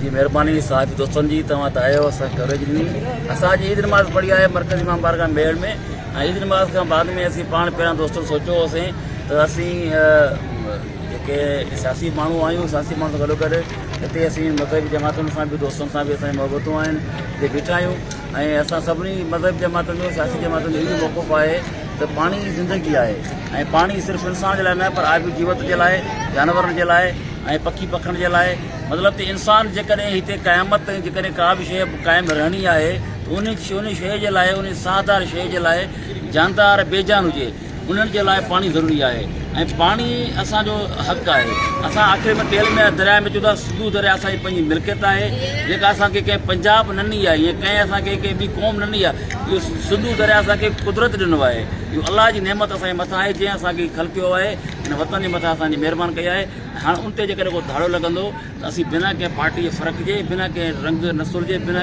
जी मेहरबानी साहब दोस्तन जी तव्हां त आयो असां कवरेज ॾिनी असांजी ईद नमाज़ पढ़ी आहे मरकज़ी इमाम बारगाह मेड़ में ईद नमाज़ खां बाद में असीं पाण पहिरियां दोस्तनि सोचियो होसीं त असीं जेके सियासी माण्हू आहियूं सियासी माण्हू सां गॾोगॾु हिते असीं मज़हबी जमातुनि सां बि दोस्तनि सां बि असांजी मोहबतूं आहिनि हिते बीठा आहियूं ऐं असां सभिनी मज़हबी जमातुनि जो सियासी जमातुनि जो इहो मौक़ुफ़ आहे त पाणी ज़िंदगी आहे ऐं पाणी सिर्फ़ु इंसान जे लाइ न पर आबी जीवत जे लाइ जानवरनि जे लाइ ऐं पखी पखियुनि जे लाइ मतिलबु त इंसान जेकॾहिं हिते क़यामत ताईं जेकॾहिं का बि शइ क़ाइमु रहणी आहे त उन शइ जे लाइ उन साहदार शइ जे लाइ जानदार बेजान हुजे उन्हनि जे लाइ पाणी ज़रूरी आहे ऐं पाणी असांजो हक़ु आहे। असां आख़िर में तेल में दरिया में चवंदा सिंधु दरिया असांजी पंहिंजी मिल्कियत आहे जेका असांखे कंहिं पंजाब न ॾिनी आहे या कंहिं असांखे कंहिं ॿी क़ौम न ॾिनी आहे। इहो सिंधु दरिया असांखे कुदरत ॾिनो आहे इहो अलाह जी नेमत असांजे मथां आहे जंहिं असांखे ख़लकियो आहे हिन वतन जे मथां असांजी महिरबानी कई आहे। हाणे उन ते जेकॾहिं को धाड़ो लॻंदो त असीं बिना कंहिं पार्टी जे फ़र्क़ जे बिना कंहिं रंग नसुल जे बिना